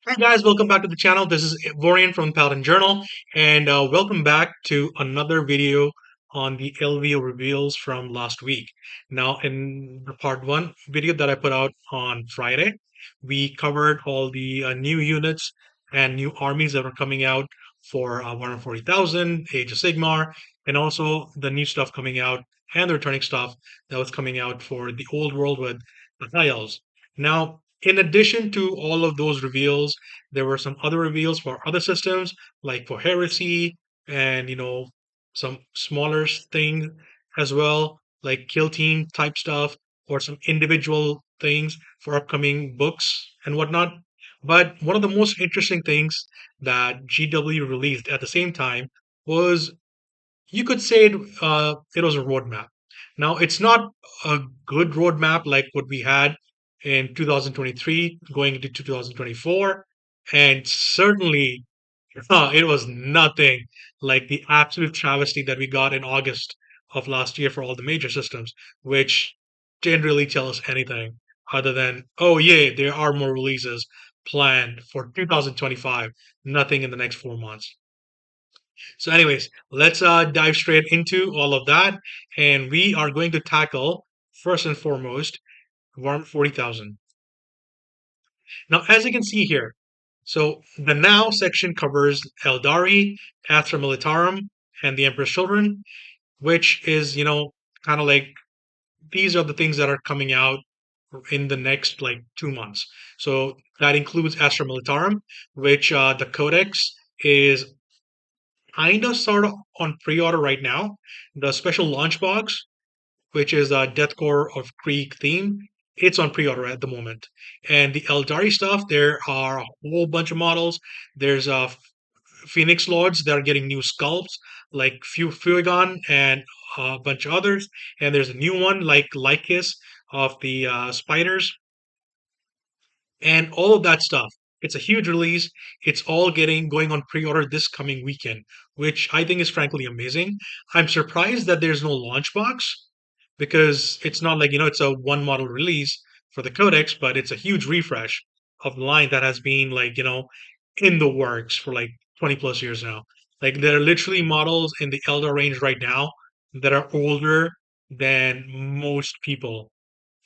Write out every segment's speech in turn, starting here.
Hi guys, welcome back to the channel. This is Vorian from Paladin Journal, and welcome back to another video on the LVO reveals from last week. Now, in the part one video that I put out on Friday, we covered all the new units and new armies that are coming out for Warhammer 40,000, Age of Sigmar, and also the new stuff coming out and the returning stuff that was coming out for the old world with the High Elves. Now, in addition to all of those reveals, there were some other reveals for other systems, like for Heresy and some smaller things as well, like kill team type stuff or some individual things for upcoming books and whatnot. But one of the most interesting things that GW released at the same time was, you could say, it was a roadmap. Now, it's not a good roadmap like what we had in 2023 going into 2024, and certainly it was nothing like the absolute travesty that we got in August of last year for all the major systems, which didn't really tell us anything other than, oh, yeah, there are more releases planned for 2025, nothing in the next 4 months. So, anyways, let's dive straight into all of that. And we are going to tackle, first and foremost, Warm 40,000. Now, as you can see here, so the now section covers Eldari, Astra Militarum, and the Emperor's Children, which is, kind of like these are the things that are coming out in the next like 2 months. So that includes Astra Militarum, which the Codex is kind of sort of on pre-order right now. The special launch box, which is a Deathcore of Krieg theme, it's on pre-order at the moment. And the Eldari stuff, there are a whole bunch of models. There's Phoenix Lords that are getting new sculpts, like Fuegon and a bunch of others. And there's a new one like Lycus of the spiders and all of that stuff. It's a huge release. It's all getting going on pre-order this coming weekend, which I think is frankly amazing. I'm surprised that there's no launch box because it's not like, it's a one model release for the Codex, but it's a huge refresh of the line that has been like, in the works for like 20 plus years now. Like there are literally models in the Elder range right now that are older than most people,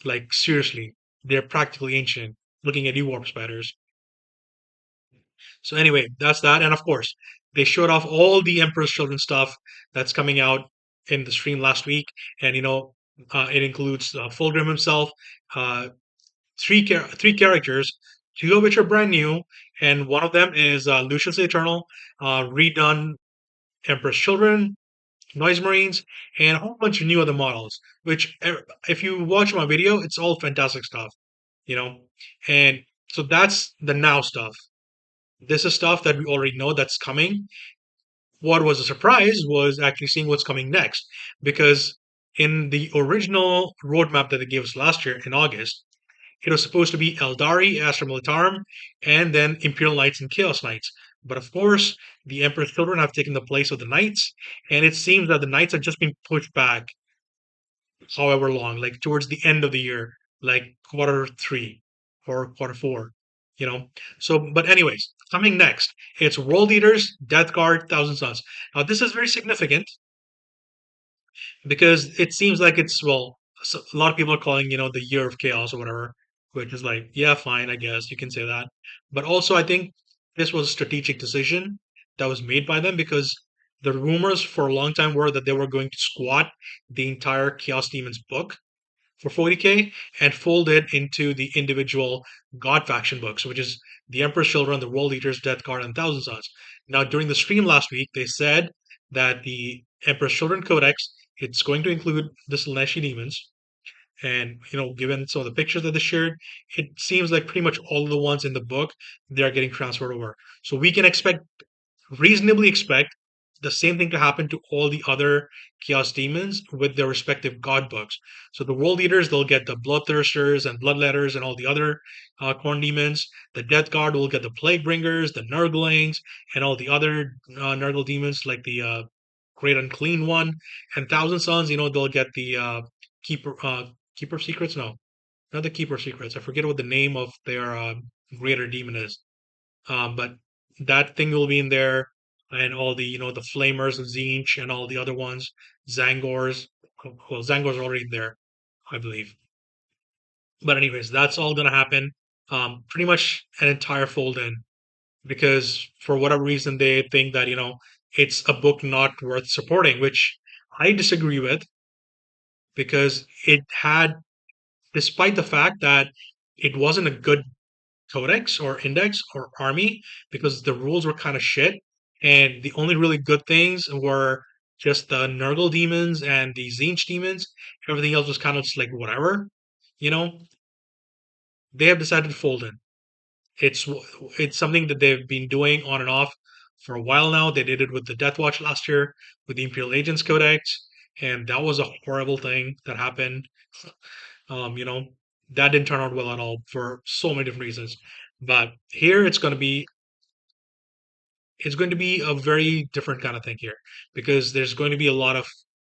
like seriously, they're practically ancient. Looking at you, warp spiders. So anyway, that's that. And of course, they showed off all the Emperor's Children stuff that's coming out in the stream last week, and it includes Fulgrim himself, uh, three characters, two of which are brand new, and one of them is Lucius the Eternal, redone Emperor's Children, Noise Marines, and a whole bunch of new other models. Which, if you watch my video, it's all fantastic stuff, you know. And so that's the now stuff. This is stuff that we already know that's coming. What was a surprise was actually seeing what's coming next, because in the original roadmap that they gave us last year in August, it was supposed to be Eldari, Astra Militarum, and then Imperial Knights and Chaos Knights. But of course, the Emperor's Children have taken the place of the Knights, and it seems that the Knights have just been pushed back however long, like towards the end of the year, like quarter 3 or quarter 4, you know. So, but anyways, coming next, it's World Eaters, Death Guard, Thousand Suns. Now, this is very significant because it seems like it's, well, a lot of people are calling, the year of chaos or whatever, which is like, yeah, fine, I guess you can say that. But also, I think this was a strategic decision that was made by them because the rumors for a long time were that they were going to squat the entire Chaos Demons book for 40K and fold it into the individual God faction books, which is the Emperor's Children, the World Eaters, Death Guard, and Thousand Sons. Now, during the stream last week, they said that the Emperor's Children Codex, it's going to include the Slaneshi demons. And, given some of the pictures that they shared, it seems like pretty much all of the ones in the book, they are getting transferred over. So we can reasonably expect the same thing to happen to all the other chaos demons with their respective god books. So the world eaters, they'll get the bloodthirsters and bloodletters and all the other corn demons. The death guard will get the plague bringers, the nurglings, and all the other nurgle demons like the great unclean one. And thousand sons, they'll get the keeper of secrets. No, not the keeper of secrets. I forget what the name of their greater demon is. But that thing will be in there, and all the the flamers of Zinch and all the other ones, Zangors. Well, Zangors are already there, I believe. But anyways, that's all gonna happen. Pretty much an entire fold in because for whatever reason they think that it's a book not worth supporting, which I disagree with because it had, despite the fact that it wasn't a good codex or index or army because the rules were kind of shit. And the only really good things were just the Nurgle demons and the Zinch demons. Everything else was kind of just like whatever. You know, they have decided to fold in. It's it's something that they've been doing on and off for a while now. They did it with the Death Watch last year with the Imperial Agents Codex, and that was a horrible thing that happened. Um, you know, that didn't turn out well at all for so many different reasons. But here it's going to be a very different kind of thing here because there's going to be a lot of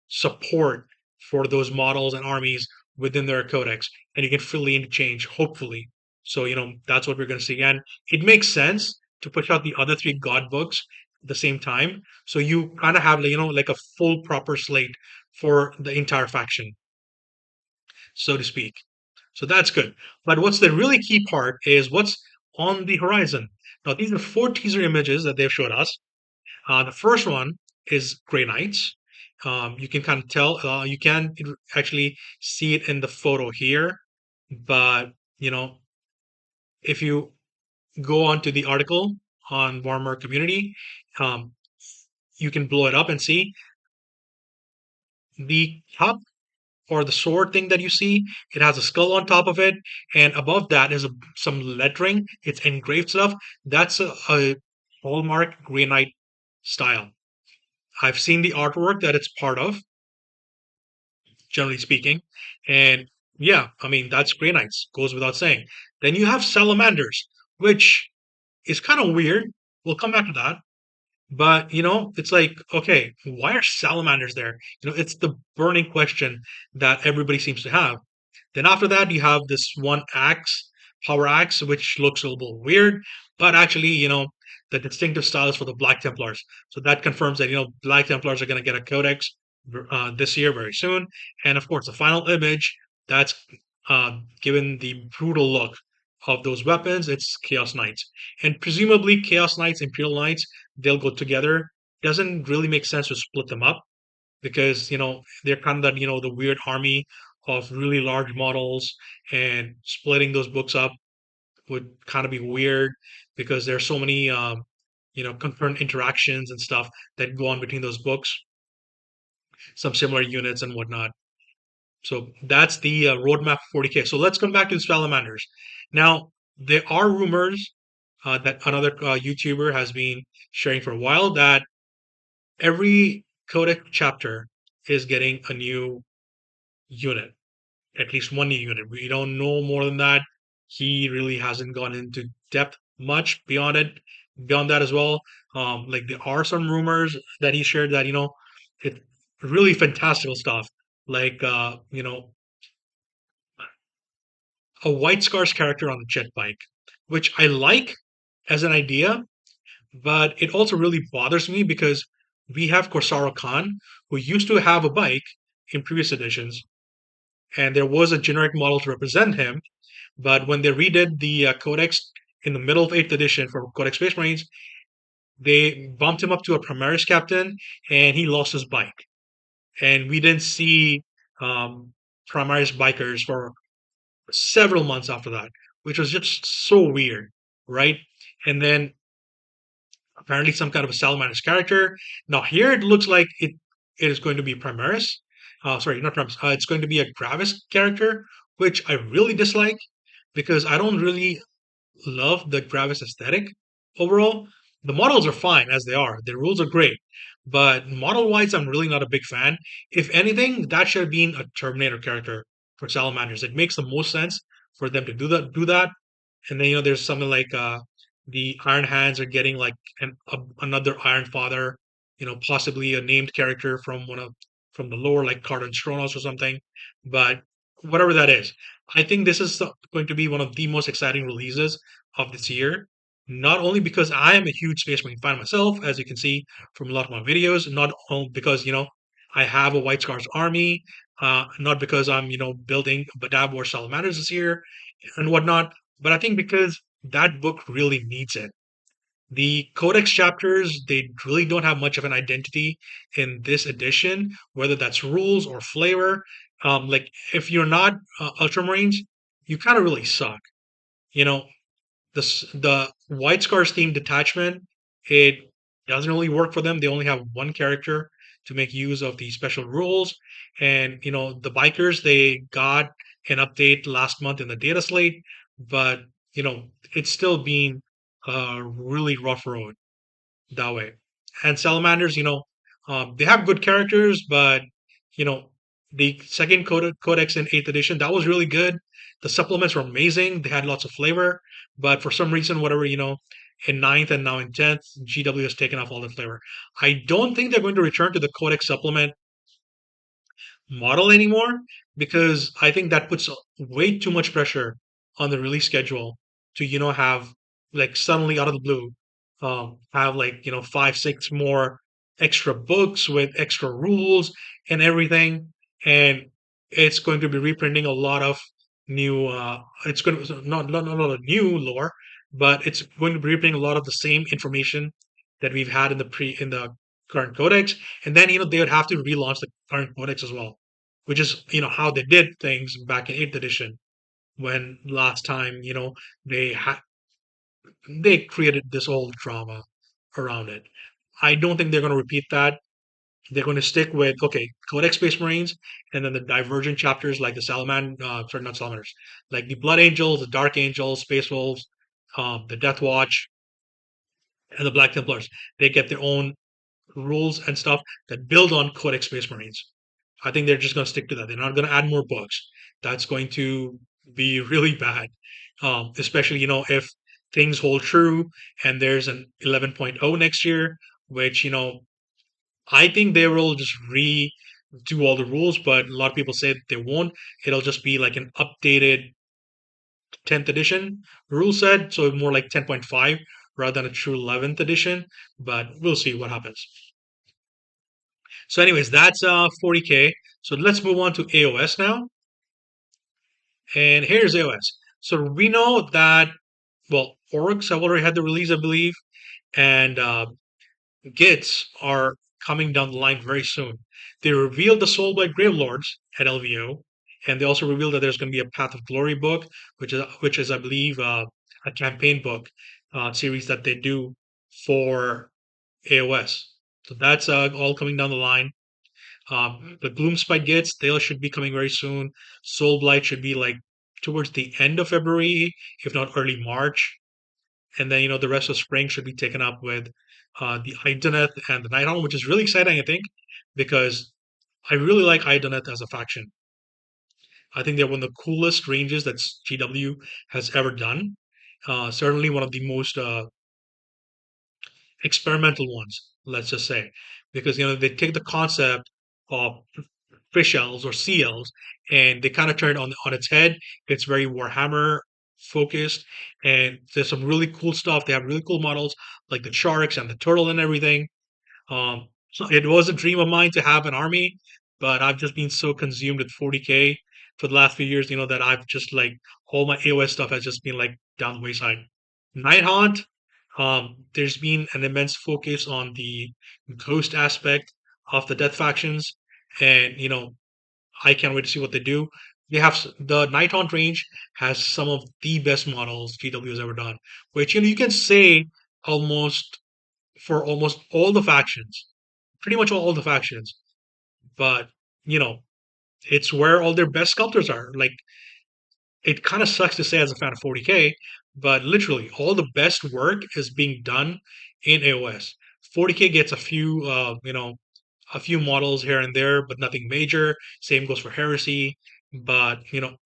support for those models and armies within their codex, and you can freely interchange, hopefully. So, that's what we're going to see. And it makes sense to push out the other three god books at the same time. So you kind of have, like a full proper slate for the entire faction, so to speak. So that's good. But what's the really key part is what's on the horizon. Now, these are four teaser images that they've showed us. The first one is Grey Knights. You can kind of tell, you can actually see it in the photo here, but if you go onto the article on Warhammer Community, um, you can blow it up and see the top or the sword thing that you see. It has a skull on top of it, and above that is some lettering. It's engraved stuff. That's a hallmark Grey Knight style. I've seen the artwork that it's part of, generally speaking. And yeah, I mean, that's Grey Knights, goes without saying. Then you have Salamanders, which is kind of weird. We'll come back to that. But, it's like, okay, why are salamanders there? It's the burning question that everybody seems to have. Then after that, you have this one axe, power axe, which looks a little weird, but actually, the distinctive style is for the Black Templars. So that confirms that, Black Templars are going to get a codex this year very soon. And of course, the final image that's given the brutal look of those weapons, it's Chaos Knights. And presumably, Chaos Knights, Imperial Knights, they'll go together. Doesn't really make sense to split them up because they're kind of that the weird army of really large models, and splitting those books up would kind of be weird because there's so many concurrent interactions and stuff that go on between those books, some similar units and whatnot. So that's the roadmap for 40K. So let's come back to the salamanders. Now there are rumors that another YouTuber has been sharing for a while that every codex chapter is getting a new unit, at least one new unit. We don't know more than that. He really hasn't gone into depth much beyond that as well. Like there are some rumors that he shared that it's really fantastical stuff, like a White Scars character on a jet bike, which I like as an idea, but it also really bothers me because we have Corsaro Khan, who used to have a bike in previous editions, and there was a generic model to represent him. But when they redid the Codex in the middle of 8th edition for Codex Space Marines, they bumped him up to a Primaris captain, and he lost his bike. And we didn't see um, Primaris bikers for several months after that, which was just so weird, right? And then apparently some kind of a Salamanders character. Now here it looks like it is going to be Primaris. Sorry, not Primaris. It's going to be a Gravis character, which I really dislike because I don't really love the Gravis aesthetic overall. The models are fine as they are. The rules are great. But model wise, I'm really not a big fan. If anything, that should have been a Terminator character for Salamanders. It makes the most sense for them to do that. And then there's something like the Iron Hands are getting like another Iron Father, possibly a named character from from the lore, like Cardon Stronos or something. But whatever that is, I think this is going to be one of the most exciting releases of this year. Not only because I am a huge Space Marine fan myself, as you can see from a lot of my videos, not only because, I have a White Scars army, not because I'm, building Badab or Salamanders this year and whatnot, but I think because that book really needs it. The Codex chapters, they really don't have much of an identity in this edition, whether that's rules or flavor. Like, if you're not Ultramarines, you kind of really suck. You know, the White Scars team detachment, it doesn't really work for them. They only have one character to make use of the special rules. And, the bikers, they got an update last month in the data slate, but, it's still been a really rough road that way. And salamanders, they have good characters, but you know, the second codex in eighth edition that was really good. The supplements were amazing; they had lots of flavor. But for some reason, whatever in ninth and now in 10th, GW has taken off all the flavor. I don't think they're going to return to the codex supplement model anymore because I think that puts way too much pressure on the release schedule to have like suddenly out of the blue have like 5 6 more extra books with extra rules and everything, and it's going to be reprinting a lot of new it's going to not a lot of new lore, but it's going to be reprinting a lot of the same information that we've had in the current codex, and then they would have to relaunch the current codex as well, which is how they did things back in 8th edition when last time they had they created this whole drama around it. I don't think they're going to repeat that. They're going to stick with okay, Codex Space Marines, and then the divergent chapters like the sorry, not Salamanders, like the Blood Angels, the Dark Angels, Space Wolves, the Death Watch, and the Black Templars. They get their own rules and stuff that build on Codex Space Marines. I think they're just going to stick to that. They're not going to add more books. That's going to be really bad, especially if things hold true and there's an 11.0 next year, which I think they will just redo all the rules, but a lot of people say that they won't. It'll just be like an updated 10th edition rule set, so more like 10.5 rather than a true 11th edition. But we'll see what happens. So, anyways, that's 40K. So let's move on to AOS now. And here's AOS. So we know that orcs have already had the release, I believe, and Gits are coming down the line very soon. They revealed the Soulblight Gravelords at LVO, and they also revealed that there's going to be a Path of Glory book, which is I believe a campaign book series that they do for AOS. So that's all coming down the line. The Gloomspite Gits, they should be coming very soon. Soulblight should be like towards the end of February, if not early March. And then, the rest of spring should be taken up with the Idoneth and the Nighthawk, which is really exciting, I think, because I really like Idoneth as a faction. I think they're one of the coolest ranges that GW has ever done. Certainly one of the most experimental ones, let's just say, because they take the concept of fish elves or sea elves, and they kind of turn it on its head. It's very Warhammer focused, and there's some really cool stuff. They have really cool models like the sharks and the turtle and everything. So it was a dream of mine to have an army, but I've just been so consumed with 40K for the last few years, that I've just like all my AOS stuff has just been like down the wayside. Night Haunt, there's been an immense focus on the ghost aspect of the death factions, and I can't wait to see what they do. The Night Haunt range has some of the best models GW has ever done, which you can say almost for almost all the factions, pretty much all the factions. But you know, it's where all their best sculptors are. Like it kind of sucks to say as a fan of 40K, but literally all the best work is being done in AOS. 40K gets a few models here and there, but nothing major. Same goes for Heresy. But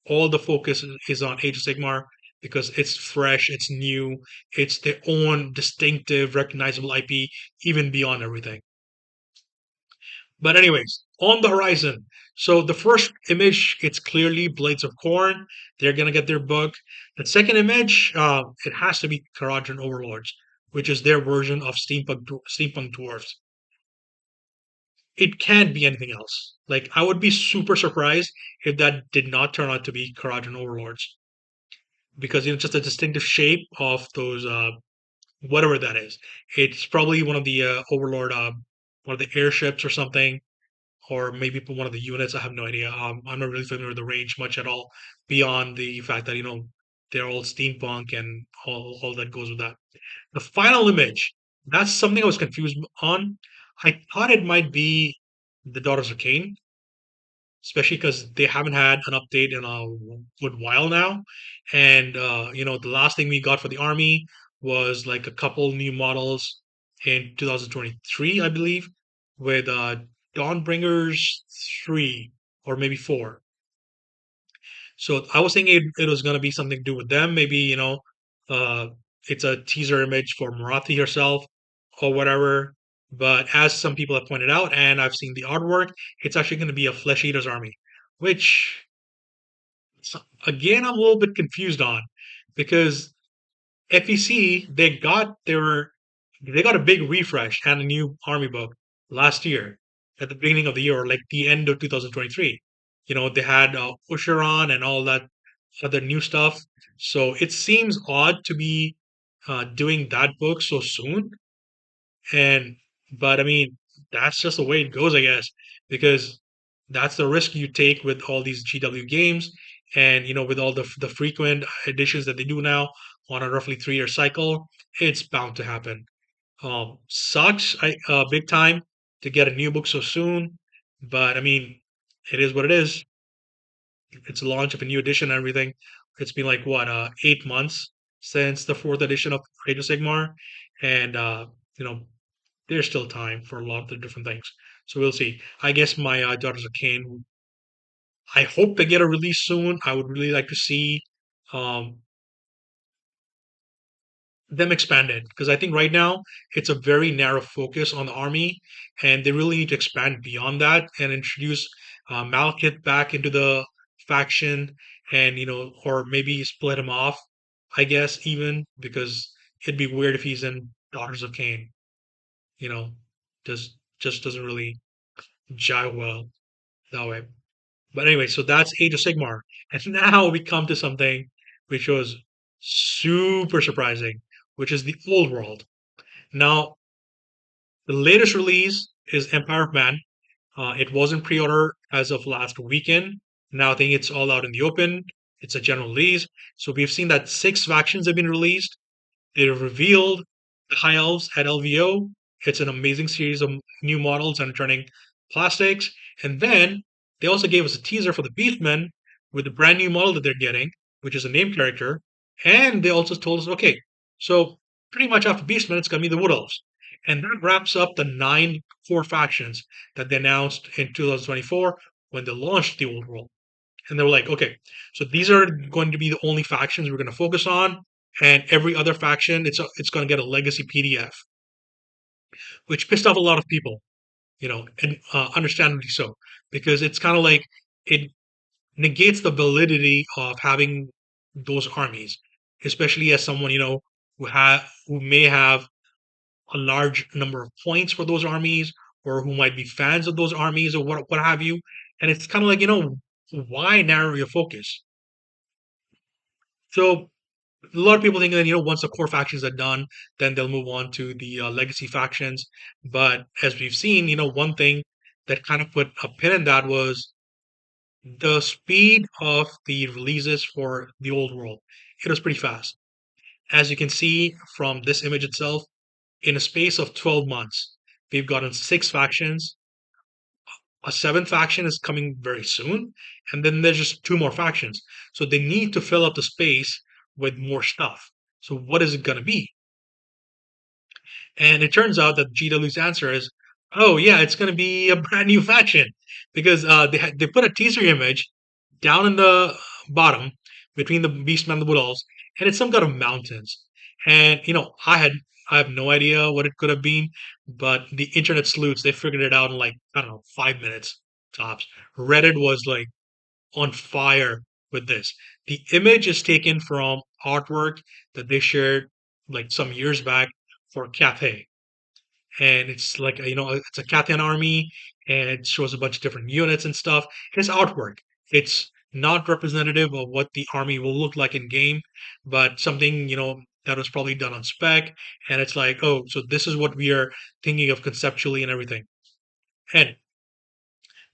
all the focus is on Age of Sigmar because it's fresh, it's new, it's their own distinctive, recognizable IP, even beyond everything. But anyways, on the horizon. So the first image, it's clearly Blades of Corn. They're gonna get their book. The second image, it has to be Karajan Overlords, which is their version of steampunk dwarfs. It can't be anything else. Like I would be super surprised if that did not turn out to be Karajan Overlords because just the distinctive shape of those whatever that is. It's probably one of the Overlord, one of the airships or something, or maybe one of the units. I have no idea. I'm not really familiar with the range much at all, beyond the fact that they're all steampunk and all that goes with that. The final image, that's something I was confused on. I thought it might be the Daughters of Cain, especially because they haven't had an update in a good while now. And the last thing we got for the army was like a couple new models in 2023, I believe, with Dawnbringers 3 or maybe 4. So I was thinking it was going to be something to do with them. Maybe, uh, it's a teaser image for Marathi herself or whatever. But as some people have pointed out, and I've seen the artwork, it's actually going to be a Flesh Eater's army, which, again, I'm a little bit confused on because FEC, they got a big refresh and a new army book last year at the beginning of the year, or like the end of 2023. They had Usheron and all that other new stuff. So it seems odd to be doing that book so soon. And but I mean, that's just the way it goes, I guess, because that's the risk you take with all these GW games, and with all the frequent editions that they do now on a roughly 3-year cycle, it's bound to happen. Sucks, big time to get a new book so soon, but I mean, it is what it is. It's the launch of a new edition and everything. It's been like what, 8 months since the fourth edition of Age of Sigmar, and you know there's still time for a lot of the different things. So we'll see. I guess my Daughters of Cain, I hope they get a release soon. I would really like to see um, them expanded because I think right now it's a very narrow focus on the army, and they really need to expand beyond that and introduce Malekith back into the faction, and or maybe split him off. I guess even because it'd be weird if he's in Daughters of Cain. You know, just doesn't really jive well that way. But anyway, so that's Age of Sigmar. And now we come to something which was super surprising, which is the old world. Now, the latest release is Empire of Man. It was in pre-order as of last weekend. Now I think it's all out in the open. It's a general release. So we've seen that 6 factions have been released. They revealed the High Elves at LVO. It's an amazing series of new models and returning plastics. And then they also gave us a teaser for the Beastmen with the brand new model that they're getting, which is a name character. And they also told us, okay, so pretty much after Beastmen, it's going to be the Wood Elves. And that wraps up the 9 core factions that they announced in 2024 when they launched the old world. And they were like, okay, so these are going to be the only factions we're going to focus on, and every other faction, it's going to get a legacy PDF, which pissed off a lot of people, and understandably so, because it's kind of like it negates the validity of having those armies, especially as someone who may have a large number of points for those armies, or who might be fans of those armies, or what have you. And it's kind of like, why narrow your focus? So a lot of people think that once the core factions are done, then they'll move on to the legacy factions. But as we've seen, one thing that kind of put a pin in that was the speed of the releases for the old world. It was pretty fast. As you can see from this image itself, in a space of 12 months, we've gotten 6 factions. A seventh faction is coming very soon, and then there's just 2 more factions. So they need to fill up the space with more stuff. So what is it going to be? And it turns out that GW's answer is, oh yeah, it's going to be a brand new faction because they put a teaser image down in the bottom between the Beastmen and the Wood Elves, and it's some kind of mountains. And I have no idea what it could have been, but the internet sleuths, they figured it out in like, I don't know, 5 minutes tops. Reddit was like on fire with this. The image is taken from artwork that they shared like some years back for Cathay, and it's like it's a Cathay army, and it shows a bunch of different units and stuff. It's artwork. It's not representative of what the army will look like in game, but something that was probably done on spec, and it's like, oh, so this is what we are thinking of conceptually and everything. And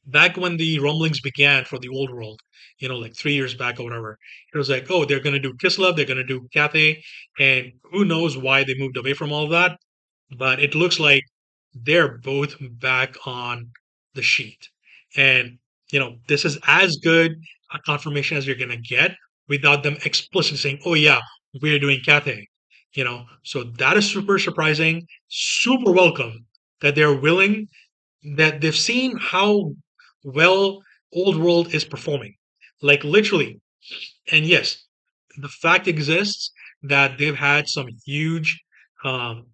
back when the rumblings began for the old world, like 3 years back or whatever, it was like, oh, they're going to do Kislev, they're going to do Cathay, and who knows why they moved away from all of that. But it looks like they're both back on the sheet. And, this is as good a confirmation as you're going to get without them explicitly saying, oh, yeah, we're doing Cathay. So that is super surprising, super welcome that they're willing, that they've seen how well Old World is performing. Like literally. And yes, the fact exists that they've had some um,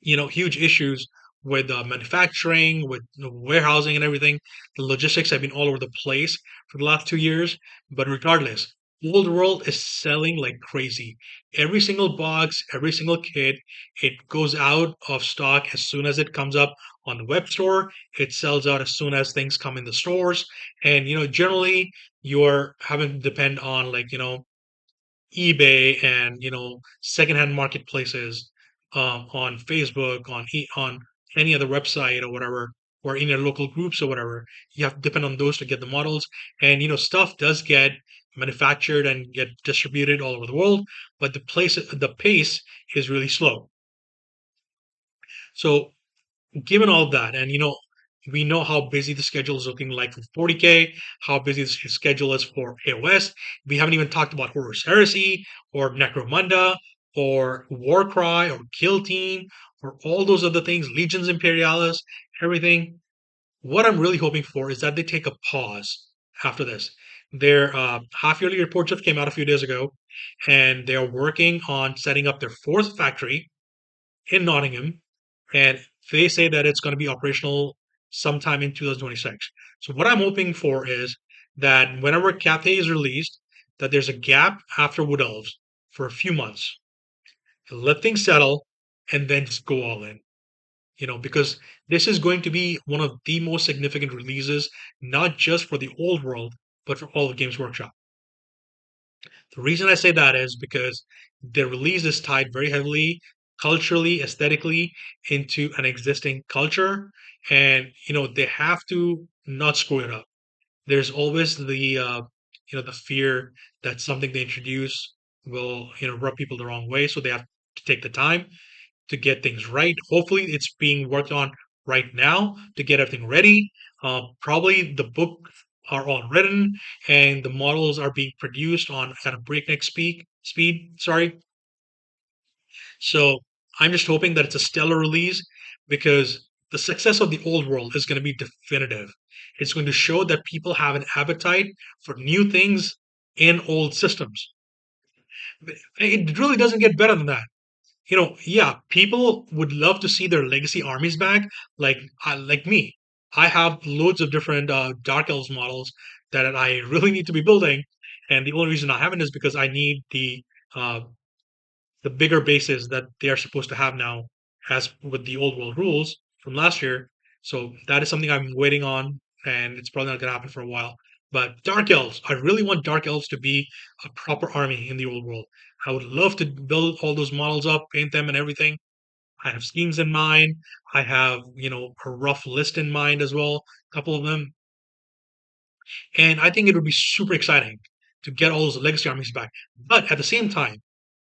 huge issues with manufacturing, with warehousing and everything. The logistics have been all over the place for the last 2 years. But regardless, Old World is selling like crazy. Every single box, every single kit, it goes out of stock as soon as it comes up on the web store. It sells out as soon as things come in the stores. And generally you're having to depend on like, eBay and secondhand marketplaces, on Facebook, on any other website or whatever, or in your local groups or whatever. You have to depend on those to get the models, and stuff does get manufactured and get distributed all over the world, but the pace is really slow. So given all that, and we know how busy the schedule is looking like for 40K, how busy the schedule is for AOS. We haven't even talked about Horus Heresy or Necromunda or Warcry or Kill Team or all those other things, Legions Imperialis, everything. What I'm really hoping for is that they take a pause after this. Their half yearly report just came out a few days ago, and they are working on setting up their fourth factory in Nottingham, and they say that it's going to be operational sometime in 2026. So what I'm hoping for is that whenever Cathay is released, that there's a gap after Wood Elves for a few months, let things settle, and then just go all in. Because this is going to be one of the most significant releases, not just for the old world, but for all of Games Workshop. The reason I say that is because the release is tied very heavily culturally, aesthetically into an existing culture, and they have to not screw it up. There's always the fear that something they introduce will rub people the wrong way, so they have to take the time to get things right. Hopefully, it's being worked on right now to get everything ready. Probably the books are all written and the models are being produced on at a breakneck speed. Sorry. So I'm just hoping that it's a stellar release, because the success of the old world is going to be definitive. It's going to show that people have an appetite for new things in old systems. It really doesn't get better than that. Yeah, people would love to see their legacy armies back. Like me, I have loads of different Dark Elves models that I really need to be building, and the only reason I haven't is because I need uh, the bigger bases that they are supposed to have now, as with the old world rules from last year. So that is something I'm waiting on, and it's probably not going to happen for a while. But Dark Elves, I really want Dark Elves to be a proper army in the old world. I would love to build all those models up, paint them, and everything. I have schemes in mind. I have, a rough list in mind as well, a couple of them. And I think it would be super exciting to get all those legacy armies back. But at the same time,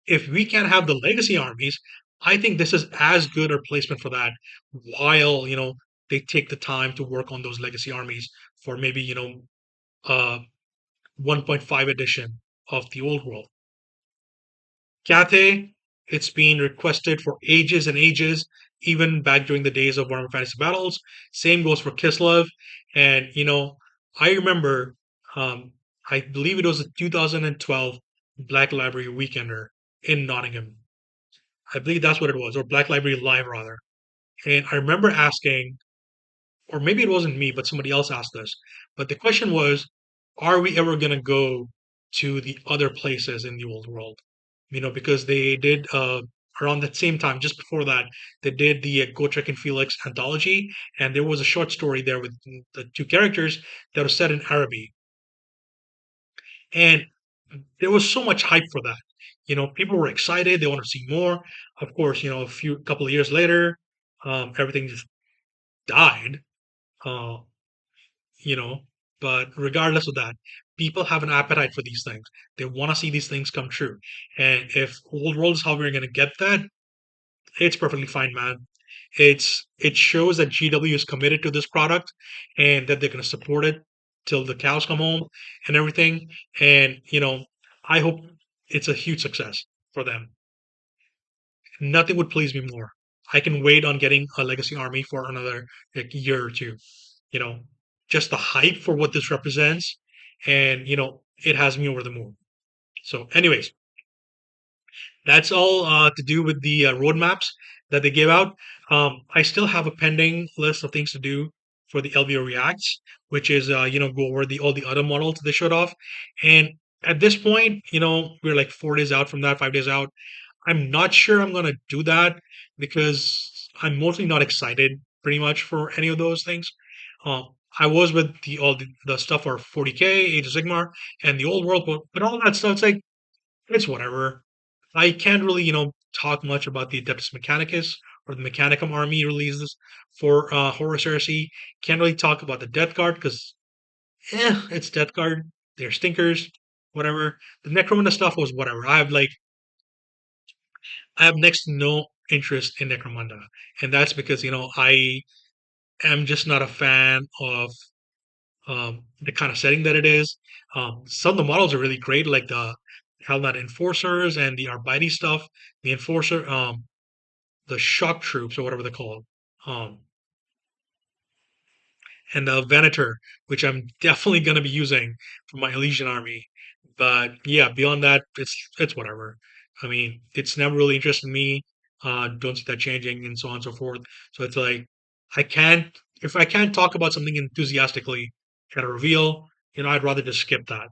if we can have the legacy armies, I think this is as good a placement for that, while, they take the time to work on those legacy armies for maybe, uh 1.5 edition of the old world. Cathay, it's been requested for ages and ages, even back during the days of Warhammer Fantasy Battles. Same goes for Kislev. And, I remember, I believe it was a 2012 Black Library Weekender in Nottingham. I believe that's what it was, or Black Library Live rather. And I remember asking, or maybe it wasn't me, but somebody else asked us. But the question was, are we ever going to go to the other places in the old world? Because they did around that same time, just before that, they did the Gotrek and Felix anthology, and there was a short story there with the two characters that was set in Araby, and there was so much hype for that. People were excited; they want to see more. Of course, a couple of years later, everything just died. Uh, you know. But regardless of that, people have an appetite for these things. They want to see these things come true. And if Old World is how we're going to get that, it's perfectly fine, man. It shows that GW is committed to this product and that they're going to support it till the cows come home and everything. And I hope it's a huge success for them. Nothing would please me more. I can wait on getting a legacy army for another like year or two. You know, just the hype for what this represents, and it has me over the moon. So, anyways, that's all to do with the roadmaps that they gave out. I still have a pending list of things to do for the LVO Reacts, which is go over the all the other models they showed off. And at this point, we're like 4 days out from that, 5 days out. I'm not sure I'm gonna do that because I'm mostly not excited pretty much for any of those things. I was with the stuff for 40K, Age of Sigmar, and the old world, but all that stuff, it's like it's whatever. I can't really, talk much about the Adeptus Mechanicus or the Mechanicum army releases for Horus Heresy. Can't really talk about the Death Guard because, it's Death Guard. They're stinkers, whatever. The Necromunda stuff was whatever. I have next to no interest in Necromunda, and that's because I am just not a fan of the kind of setting that it is. Some of the models are really great, like the Hellknight Enforcers and the Arbite stuff. The Enforcer, the Shock Troops or whatever they're called, um, and the Venator, which I'm definitely going to be using for my Elysian army. But yeah, beyond that, it's whatever. I mean, it's never really interested me. Don't see that changing, and so on and so forth. So it's like I can't if I can't talk about something enthusiastically at a reveal, I'd rather just skip that.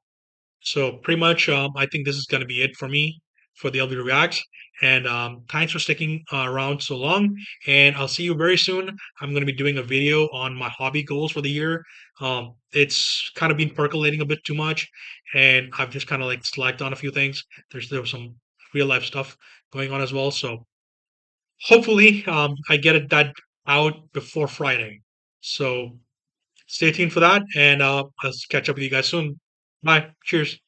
So pretty much, I think this is going to be it for me for the LV Reacts. And thanks for sticking around so long. And I'll see you very soon. I'm going to be doing a video on my hobby goals for the year. It's kind of been percolating a bit too much, and I've just kind of like slacked on a few things. There was some real life stuff going on as well. So hopefully, I get it that out before Friday. So stay tuned for that, and I'll catch up with you guys soon. Bye. Cheers.